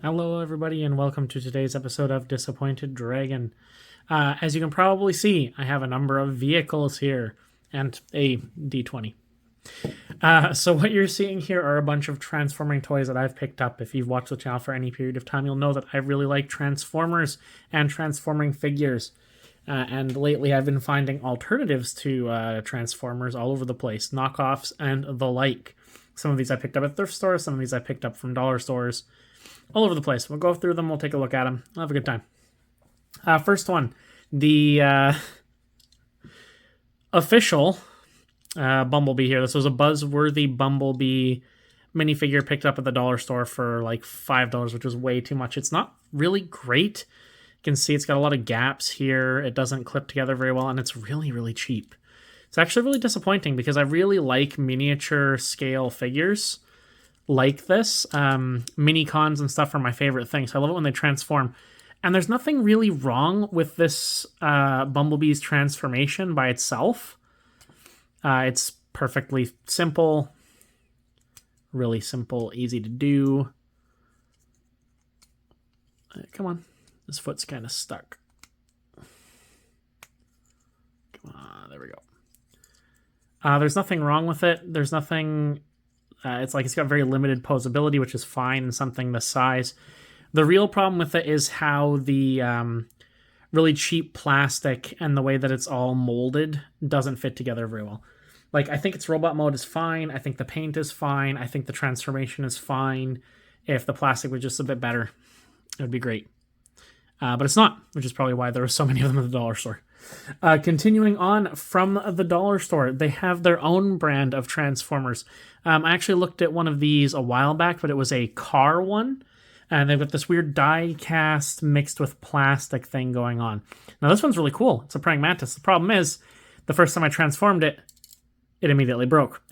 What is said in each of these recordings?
Hello, everybody, and welcome to today's episode of Disappointed Dragon. As you can probably see, I have a number of vehicles here and a D20. So what you're seeing here are a bunch of transforming toys that I've picked up. If you've watched the channel for any period of time, you'll know that I really like Transformers and transforming figures. And lately I've been finding alternatives to Transformers all over the place, knockoffs and the like. Some of these I picked up at thrift stores, some of these I picked up from dollar stores. All over the place. We'll go through them. We'll take a look at them. We'll have a good time. First one, the official Bumblebee here. This was a Buzzworthy Bumblebee minifigure picked up at the dollar store for like $5, which was way too much. It's not really great. You can see it's got a lot of gaps here. It doesn't clip together very well, and it's really, really cheap. It's actually really disappointing because I really like miniature scale figures like this. Mini cons and stuff are my favorite thing, so I love it when they transform. And there's nothing really wrong with this Bumblebee's transformation by itself. It's perfectly simple, really simple, easy to do. Come on, this foot's kind of stuck. Come on, there we go. There's nothing wrong with it. There's nothing... it's like it's got very limited posability, which is fine in something this size. The real problem with it is how the really cheap plastic and the way that it's all molded doesn't fit together very well. Like, I think its robot mode is fine. I think the paint is fine. I think the transformation is fine. If the plastic was just a bit better, it would be great. But it's not, which is probably why there were so many of them at the dollar store. Continuing on from the dollar store, they have their own brand of Transformers. I actually looked at one of these a while back, but it was a car one. And they've got this weird die cast mixed with plastic thing going on. Now, this one's really cool. It's a praying mantis. The problem is, the first time I transformed it, it immediately broke.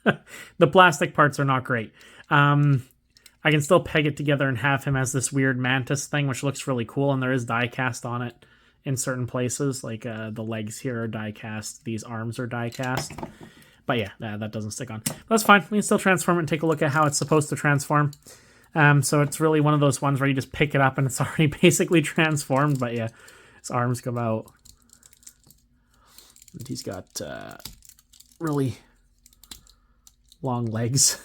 The plastic parts are not great. I can still peg it together and have him as this weird mantis thing, which looks really cool, and there is die cast on it in certain places, like the legs here are die cast, these arms are die cast. But yeah, that doesn't stick on. But that's fine. We can still transform it and take a look at how it's supposed to transform. So it's really one of those ones where you just pick it up and it's already basically transformed. But yeah, his arms come out. And he's got really long legs.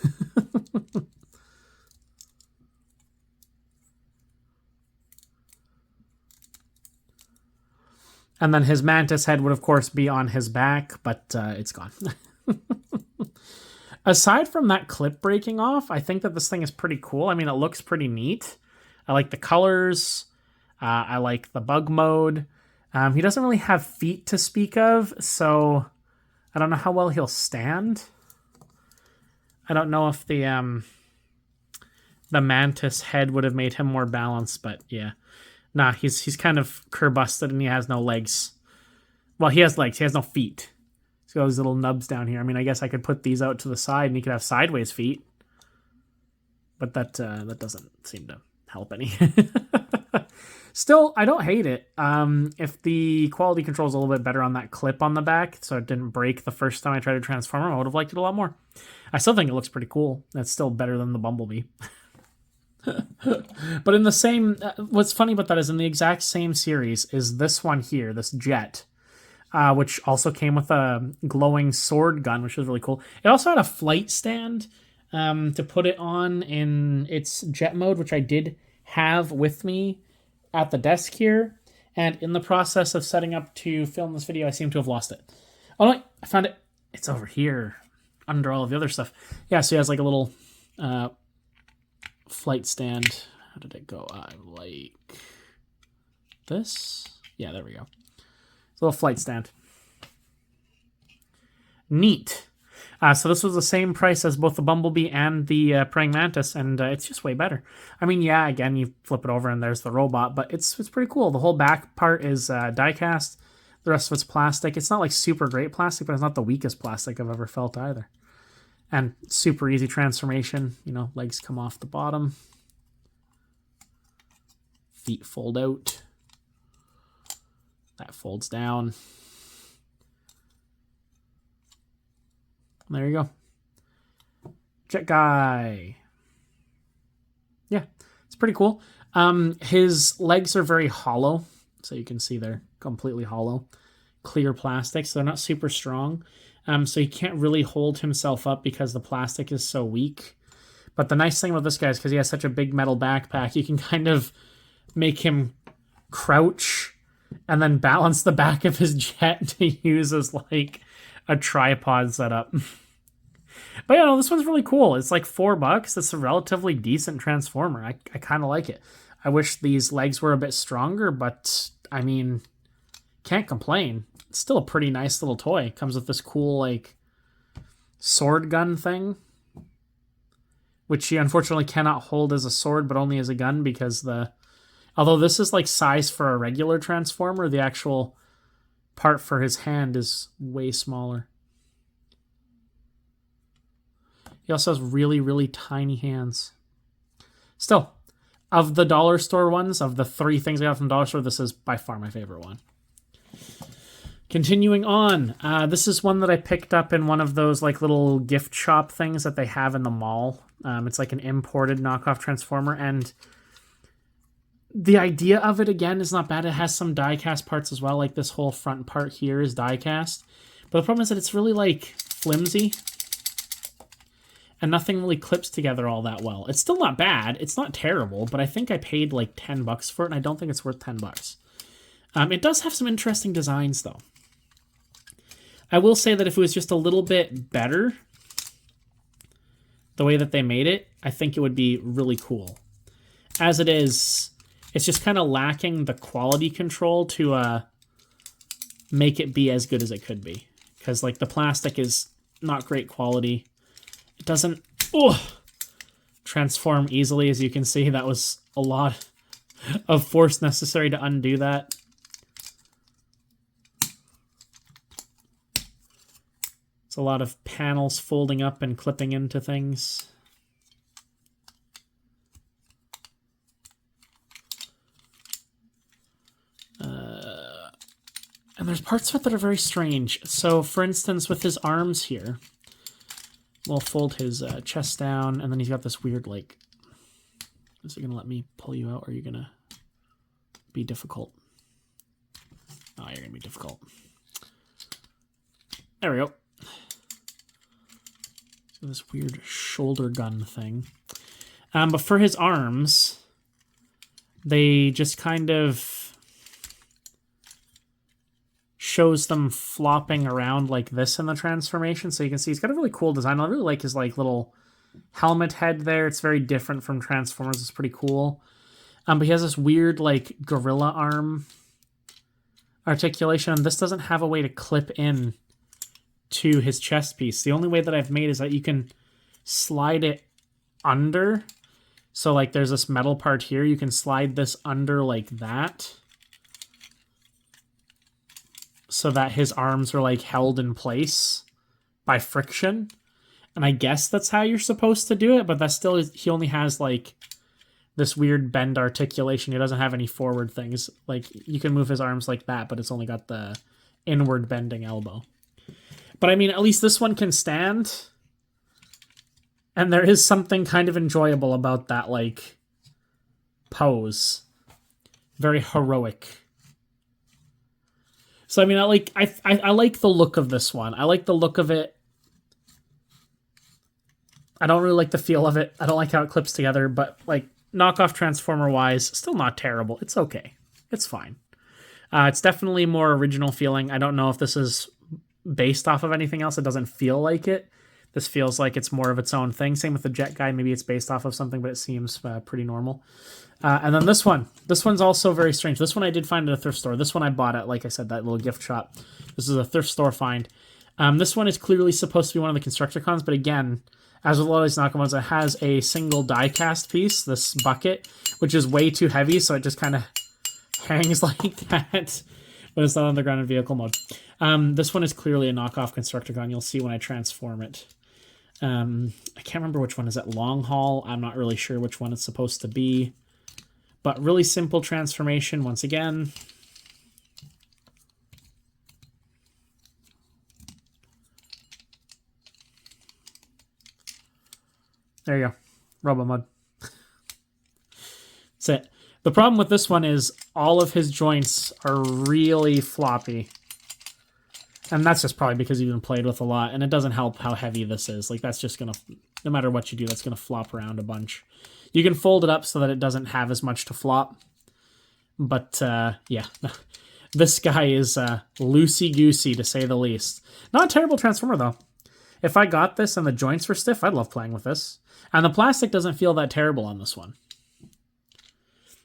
And then his mantis head would, of course, be on his back, but it's gone. Aside from that clip breaking off, I think that this thing is pretty cool. I mean, it looks pretty neat. I like the colors. I like the bug mode. He doesn't really have feet to speak of, so I don't know how well he'll stand. I don't know if the mantis head would have made him more balanced, but yeah. Nah, he's kind of curb-busted and he has no legs. Well, he has legs. He has no feet. He's got those little nubs down here. I mean, I guess I could put these out to the side and he could have sideways feet. But that doesn't seem to help any. Still, I don't hate it. If the quality control is a little bit better on that clip on the back, so it didn't break the first time I tried to transform him, I would have liked it a lot more. I still think it looks pretty cool. That's still better than the Bumblebee. But in the same, what's funny about that is in the exact same series is this one here, this jet, which also came with a glowing sword gun, which was really cool. It also had a flight stand to put it on in its jet mode, which I did have with me at the desk here. And in the process of setting up to film this video, I seem to have lost it. Oh no, I found it. It's over here under all of the other stuff. Yeah, so he has like a little flight stand. How did it go? I like this. Yeah, there we go. It's a little flight stand. Neat. So this was the same price as both the Bumblebee and the Praying Mantis, and it's just way better. I mean, yeah, again, you flip it over and there's the robot, but it's pretty cool. The whole back part is die cast. The rest of it's plastic. It's not like super great plastic, but it's not the weakest plastic I've ever felt either. And super easy transformation. You know, legs come off the bottom. Feet fold out. That folds down. There you go. Jet guy. Yeah. It's pretty cool. His legs are very hollow, so you can see they're completely hollow. Clear plastic, so they're not super strong. So he can't really hold himself up because the plastic is so weak. But the nice thing about this guy is because he has such a big metal backpack, you can kind of make him crouch and then balance the back of his jet to use as like a tripod setup. But yeah, no, this one's really cool. It's like $4. It's a relatively decent Transformer. I kind of like it. I wish these legs were a bit stronger, but I mean, can't complain. It's still a pretty nice little toy. It comes with this cool like sword gun thing, which you unfortunately cannot hold as a sword, but only as a gun because although this is like size for a regular Transformer, the actual part for his hand is way smaller. He also has really, really tiny hands. Still, of the dollar store ones, of the 3 things I got from dollar store, this is by far my favorite one. Continuing on, this is one that I picked up in one of those like little gift shop things that they have in the mall. It's like an imported knockoff Transformer, and the idea of it, again, is not bad. It has some die-cast parts as well, like this whole front part here is die-cast. But the problem is that it's really like flimsy, and nothing really clips together all that well. It's still not bad. It's not terrible, but I think I paid like $10 for it, and I don't think it's worth $10. It does have some interesting designs, though. I will say that if it was just a little bit better, the way that they made it, I think it would be really cool. As it is, it's just kind of lacking the quality control to make it be as good as it could be. Because like the plastic is not great quality. It doesn't transform easily, as you can see. That was a lot of force necessary to undo that. It's a lot of panels folding up and clipping into things. And there's parts of it that are very strange. So, for instance, with his arms here, we'll fold his chest down, and then he's got this weird, like... Is it going to let me pull you out, or are you going to be difficult? Oh, you're going to be difficult. There we go. This weird shoulder gun thing. But for his arms, they just kind of shows them flopping around like this in the transformation. So you can see he's got a really cool design. I really like his like little helmet head there. It's very different from Transformers. It's pretty cool. But he has this weird like gorilla arm articulation. And this doesn't have a way to clip in to his chest piece. The only way that I've made is that you can slide it under. So like there's this metal part here. You can slide this under like that, so that his arms are like held in place by friction. And I guess that's how you're supposed to do it, but that's still, he only has like this weird bend articulation. He doesn't have any forward things. Like you can move his arms like that, but it's only got the inward bending elbow. But I mean, at least this one can stand. And there is something kind of enjoyable about that, like, pose. Very heroic. So, I mean, I like the look of this one. I like the look of it. I don't really like the feel of it. I don't like how it clips together. But, like, knockoff Transformer-wise, still not terrible. It's okay. It's fine. It's definitely more original feeling. I don't know if this is based off of anything else. It doesn't feel like it. This feels like it's more of its own thing. Same with the Jet Guy. Maybe it's based off of something, but it seems pretty normal. And then this one. This one's also very strange. This one I did find at a thrift store. This one I bought at, like I said, that little gift shop. This is a thrift store find. This one is clearly supposed to be one of the Constructor Cons, but again, as with a lot of these knockoff ones, it has a single die-cast piece, this bucket, which is way too heavy, so it just kind of hangs like that. But it's not on the grounded vehicle mode. This one is clearly a knockoff Constructor Con. You'll see when I transform it. I can't remember which one is it. Long Haul. I'm not really sure which one it's supposed to be. But really simple transformation once again. There you go. Robo mode. That's it. The problem with this one is all of his joints are really floppy. And that's just probably because you've been played with a lot, and it doesn't help how heavy this is. Like, that's just going to, no matter what you do, that's going to flop around a bunch. You can fold it up so that it doesn't have as much to flop. But, yeah. This guy is loosey-goosey, to say the least. Not a terrible Transformer, though. If I got this and the joints were stiff, I'd love playing with this. And the plastic doesn't feel that terrible on this one.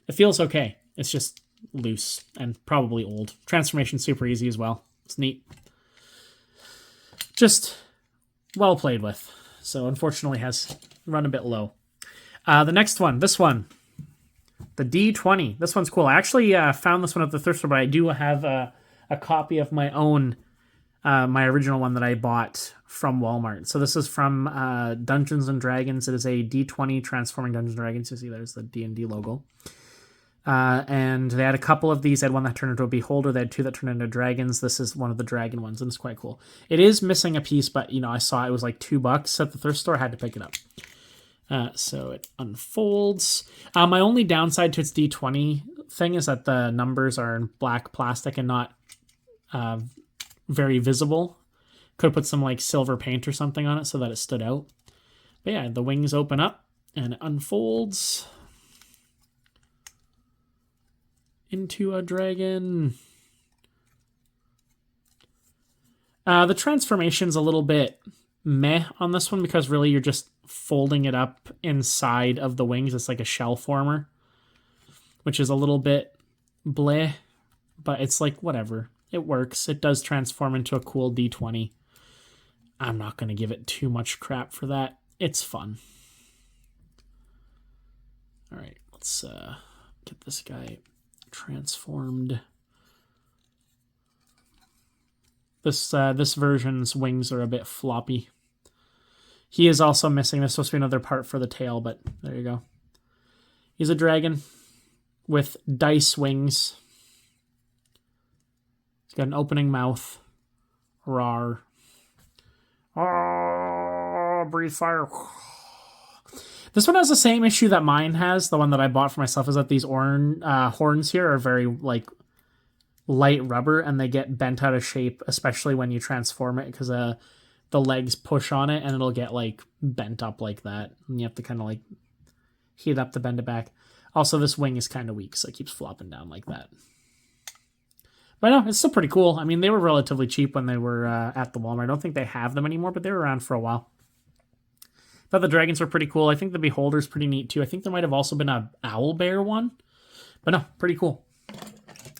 It feels okay. It's just loose and probably old. Transformation's super easy as well. It's neat. Just well played with. So unfortunately has run a bit low. The next one, this one. The D20. This one's cool. I actually found this one at the thrift store, but I do have a copy of my own, my original one that I bought from Walmart. So this is from Dungeons & Dragons. It is a D20 Transforming Dungeons & Dragons. You see there's the D&D logo. And they had a couple of these. They had one that turned into a beholder. They had two that turned into dragons. This is one of the dragon ones, and it's quite cool. It is missing a piece, but, you know, I saw it was like $2 at the thrift store. I had to pick it up. So it unfolds. My only downside to its D20 thing is that the numbers are in black plastic and not very visible. Could have put some like silver paint or something on it so that it stood out. But yeah, the wings open up and it unfolds into a dragon. The transformation's a little bit meh on this one because really you're just folding it up inside of the wings. It's like a shell former, which is a little bit bleh, but it's like whatever. It works. It does transform into a cool D20. I'm not going to give it too much crap for that. It's fun. All right, let's get this guy transformed. This version's wings are a bit floppy. He is also missing. There's supposed to be another part for the tail, but there you go. He's a dragon with dice wings. He's got an opening mouth. Rawr. Oh, breathe fire. This one has the same issue that mine has. The one that I bought for myself is that these horns here are very like light rubber and they get bent out of shape, especially when you transform it because the legs push on it and it'll get like bent up like that. And you have to kind of like heat it up to bend it back. Also, this wing is kind of weak, so it keeps flopping down like that. But no, it's still pretty cool. I mean, they were relatively cheap when they were at the Walmart. I don't think they have them anymore, but they were around for a while. Thought the dragons were pretty cool. I think the beholder's pretty neat too. I think there might have also been a owl bear one. But no, pretty cool.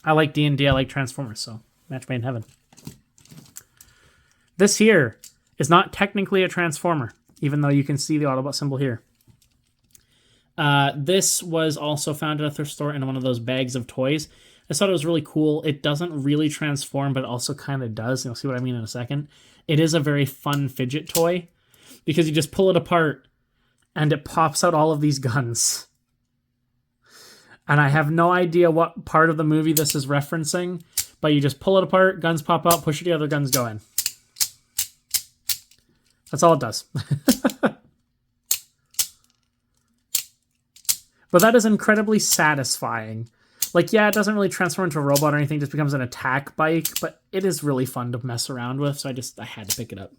I like D&D. I like Transformers, so match made in heaven. This here is not technically a Transformer, even though you can see the Autobot symbol here. This was also found at a thrift store in one of those bags of toys. I thought it was really cool. It doesn't really transform, but it also kind of does. You'll see what I mean in a second. It is a very fun fidget toy because you just pull it apart and it pops out all of these guns. And I have no idea what part of the movie this is referencing, but you just pull it apart, guns pop out, push it together, guns go in. That's all it does. But that is incredibly satisfying. Like, yeah, it doesn't really transform into a robot or anything, it just becomes an attack bike, but it is really fun to mess around with, so I had to pick it up.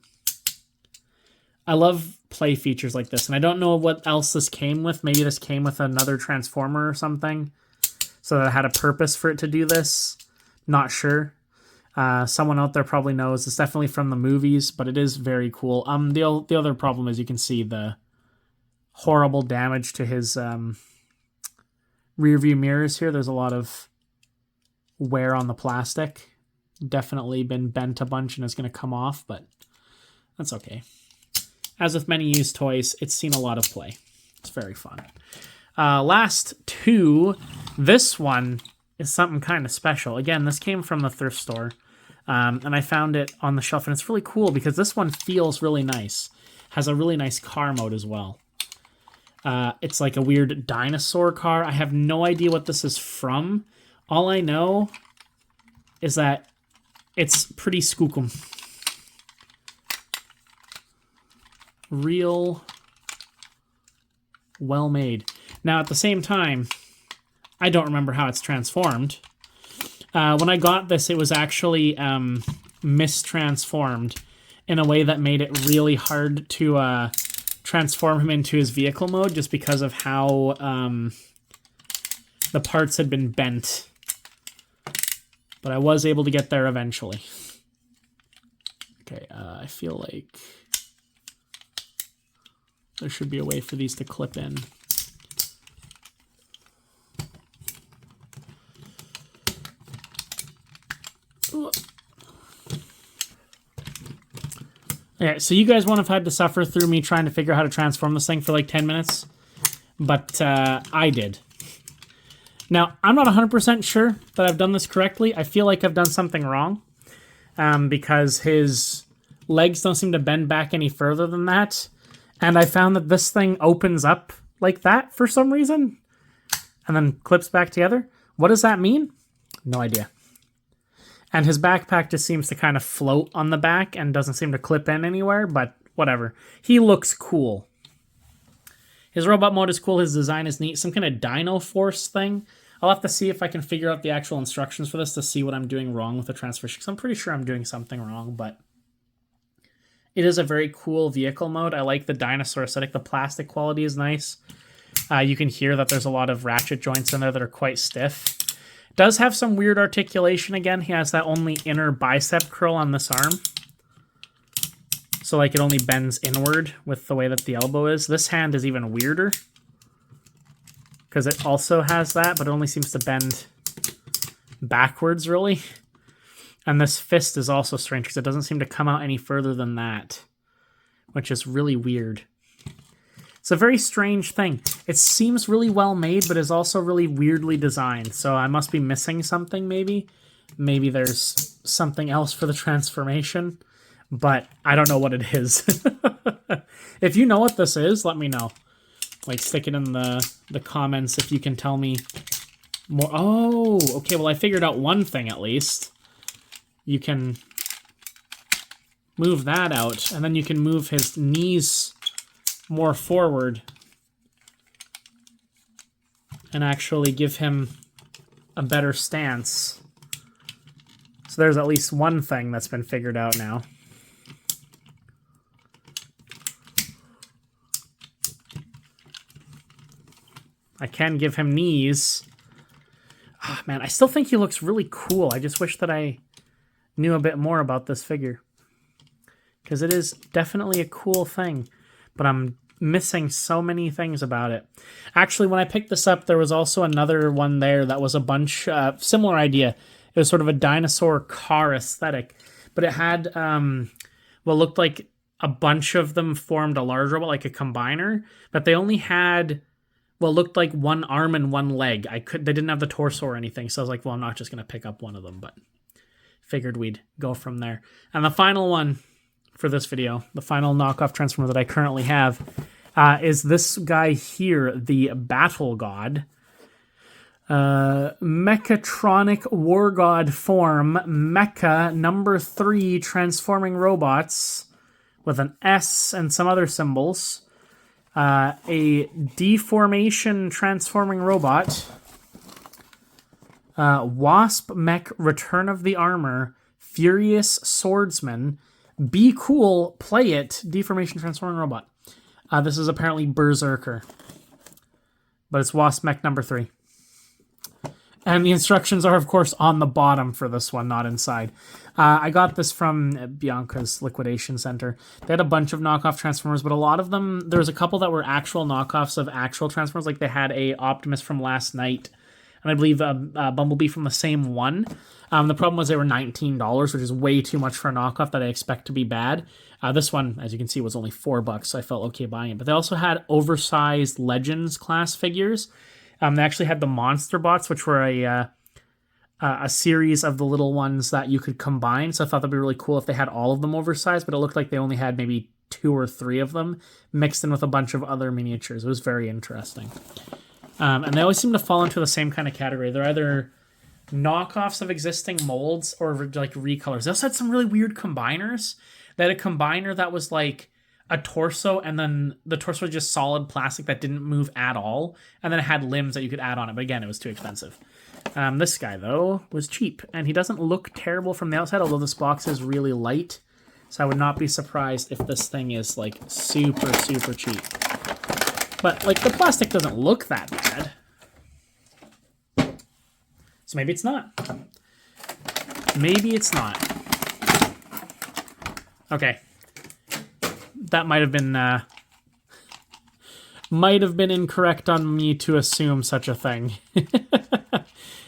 I love play features like this, and I don't know what else this came with. Maybe this came with another Transformer or something, so that it had a purpose for it to do this. Not sure. Someone out there probably knows. It's definitely from the movies, but it is very cool. The other problem is you can see the horrible damage to his rear view mirrors here. There's a lot of wear on the plastic. Definitely been bent a bunch and it's going to come off, but that's okay. As with many used toys, it's seen a lot of play. It's very fun. Last two. This one is something kind of special. Again, this came from the thrift store, and I found it on the shelf, and it's really cool because this one feels really nice. Has a really nice car mode as well. It's like a weird dinosaur car. I have no idea what this is from. All I know is that it's pretty skookum. Real well made. Now, at the same time, I don't remember how it's transformed. When I got this, it was actually mistransformed in a way that made it really hard to transform him into his vehicle mode just because of how the parts had been bent. But I was able to get there eventually. Okay, I feel like there should be a way for these to clip in. Yeah, so you guys won't have had to suffer through me trying to figure out how to transform this thing for like 10 minutes, but I did. Now, I'm not 100% sure that I've done this correctly. I feel like I've done something wrong because his legs don't seem to bend back any further than that, and I found that this thing opens up like that for some reason and then clips back together. What does that mean? No idea. And his backpack just seems to kind of float on the back and doesn't seem to clip in anywhere, but whatever. He looks cool. His robot mode is cool. His design is neat. Some kind of Dino Force thing. I'll have to see if I can figure out the actual instructions for this to see what I'm doing wrong with the transfer, because I'm pretty sure I'm doing something wrong, but it is a very cool vehicle mode. I like the dinosaur aesthetic. The plastic quality is nice. You can hear that there's a lot of ratchet joints in there that are quite stiff. Does have some weird articulation again. He has that only inner bicep curl on this arm. So like it only bends inward with the way that the elbow is. This hand is even weirder because it also has that, but it only seems to bend backwards really. And this fist is also strange because it doesn't seem to come out any further than that, which is really weird. It's a very strange thing. It seems really well made, but is also really weirdly designed. So I must be missing something, maybe. Maybe there's something else for the transformation, but I don't know what it is. If you know what this is, let me know. Like, stick it in the comments if you can tell me more. Oh, okay, well, I figured out one thing at least. You can move that out, and then you can move his knees more forward and actually give him a better stance. So there's at least one thing that's been figured out now. I can give him knees. Oh, man, I still think he looks really cool. I just wish that I knew a bit more about this figure, because it is definitely a cool thing. But I'm missing so many things about it. Actually, when I picked this up, there was also another one there that was a bunch, similar idea. It was sort of a dinosaur car aesthetic, but it had what looked like a bunch of them formed a large robot, like a combiner, but they only had what looked like one arm and one leg. They didn't have the torso or anything, so I was like, well, I'm not just going to pick up one of them, but figured we'd go from there. And the final one for this video, the final knockoff transformer that I currently have, is this guy here, the Battle God. Mechatronic War God form, Mecha number 3 transforming robots with an S and some other symbols. A deformation transforming robot. Wasp Mech Return of the Armor, Furious Swordsman. Be cool, play it, deformation transforming robot. This is apparently Berserker, but it's Wasp Mech number 3. And the instructions are, of course, on the bottom for this one, not inside. I got this from Bianca's Liquidation Center. They had a bunch of knockoff Transformers, but a lot of them, there was a couple that were actual knockoffs of actual Transformers. Like they had a Optimus from last night, and I believe a Bumblebee from the same one. The problem was they were $19, which is way too much for a knockoff that I expect to be bad. This one, as you can see, was only $4, so I felt okay buying it. But they also had oversized Legends class figures. They actually had the Monster Bots, which were a series of the little ones that you could combine. So I thought that'd be really cool if they had all of them oversized, but it looked like they only had maybe 2 or 3 of them mixed in with a bunch of other miniatures. It was very interesting. And they always seem to fall into the same kind of category. They're either knockoffs of existing molds or like recolors. They also had some really weird combiners. They had a combiner that was like a torso, and then the torso was just solid plastic that didn't move at all, and then it had limbs that you could add on it, but again, it was too expensive. This guy, though, was cheap, and he doesn't look terrible from the outside, although this box is really light, so I would not be surprised if this thing is, like, super, super cheap. But, like, the plastic doesn't look that bad. So maybe it's not. Maybe it's not. Okay. That might have been incorrect on me to assume such a thing.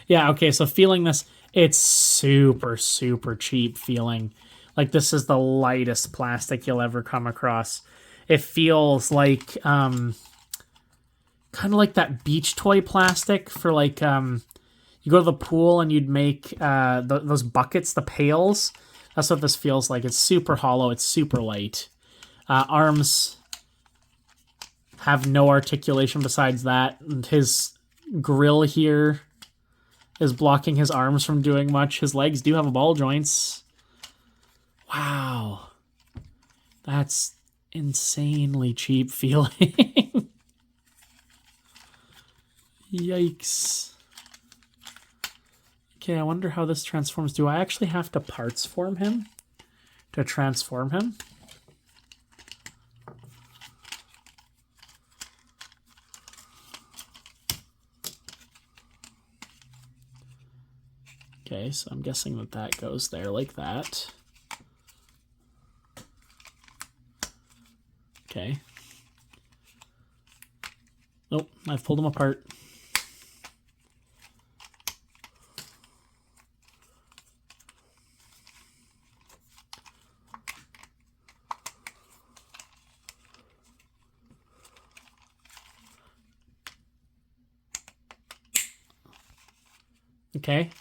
Yeah, okay, so feeling this, it's super, super cheap feeling. Like, this is the lightest plastic you'll ever come across. It feels like, kind of like that beach toy plastic for, like, you go to the pool and you'd make those buckets, the pails. That's what this feels like. It's super hollow. It's super light. Arms have no articulation besides that. And his grill here is blocking his arms from doing much. His legs do have ball joints. Wow. That's insanely cheap feeling. Yikes. Okay, I wonder how this transforms. Do I actually have to parts form him to transform him? Okay, so I'm guessing that that goes there like that. Okay. Nope, I've pulled them apart. Okay,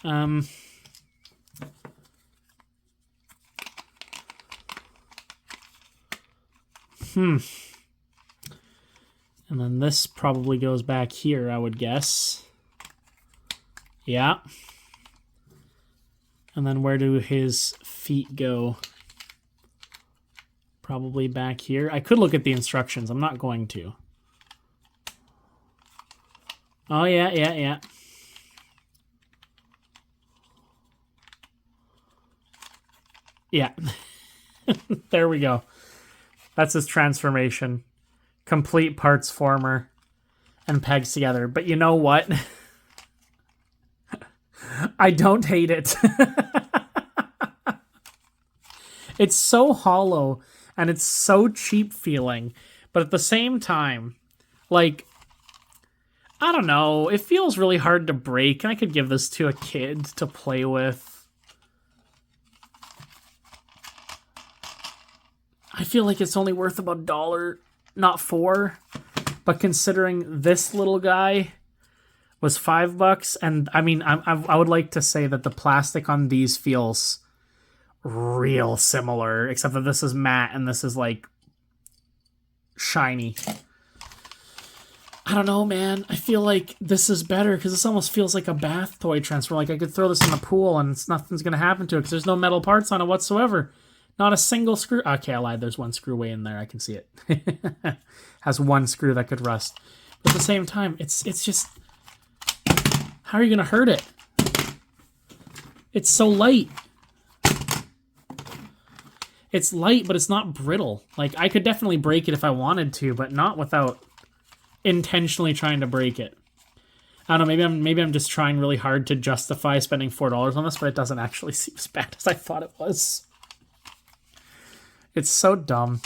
And then this probably goes back here, I would guess. Yeah. And then where do his feet go? Probably back here. I could look at the instructions. I'm not going to. Oh, yeah. Yeah. There we go. That's his transformation. Complete parts former and pegs together. But you know what? I don't hate it. It's so hollow and it's so cheap feeling. But at the same time, like, I don't know. It feels really hard to break. I could give this to a kid to play with. I feel like it's only worth about $1, not $4. But considering this little guy was $5, and I mean, I would like to say that the plastic on these feels real similar, except that this is matte and this is like shiny. I don't know, man. I feel like this is better because this almost feels like a bath toy transfer. Like I could throw this in the pool and nothing's gonna happen to it because there's no metal parts on it whatsoever. Not a single screw. Okay, I lied. There's one screw way in there. I can see it. Has one screw that could rust. But at the same time, it's just... How are you going to hurt it? It's so light. It's light, but it's not brittle. Like, I could definitely break it if I wanted to, but not without intentionally trying to break it. I don't know, maybe I'm just trying really hard to justify spending $4 on this, but it doesn't actually seem as bad as I thought it was. It's so dumb,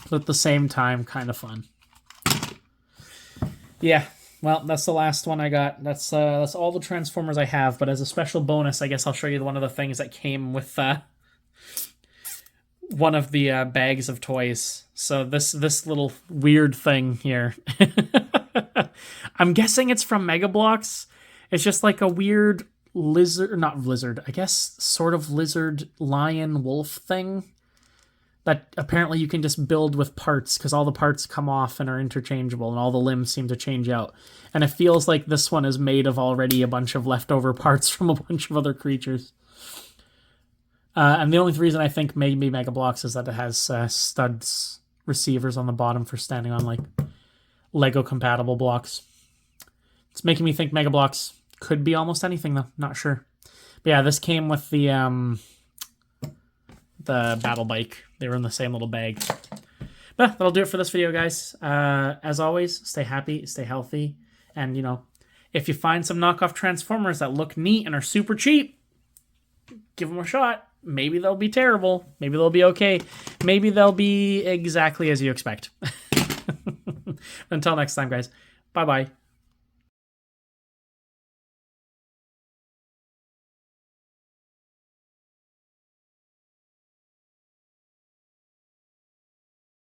but at the same time, kind of fun. Yeah, well, that's the last one I got. That's all the Transformers I have, but as a special bonus, I guess I'll show you one of the things that came with one of the bags of toys. So this little weird thing here. I'm guessing it's from Mega Bloks. It's just like a weird lizard, not lizard, I guess sort of lizard, lion, wolf thing. That apparently you can just build with parts because all the parts come off and are interchangeable and all the limbs seem to change out. And it feels like this one is made of already a bunch of leftover parts from a bunch of other creatures. And the only reason I think maybe Mega Bloks is that it has studs receivers on the bottom for standing on like Lego compatible blocks. It's making me think Mega Bloks could be almost anything though. Not sure. But yeah, this came with the battle bike. They were in the same little bag. But that'll do it for this video, guys. As always, stay happy, stay healthy, and you know, if you find some knockoff Transformers that look neat and are super cheap, give them a shot. Maybe they'll be terrible. Maybe they'll be okay. Maybe they'll be exactly as you expect. Until next time, guys. Bye-bye.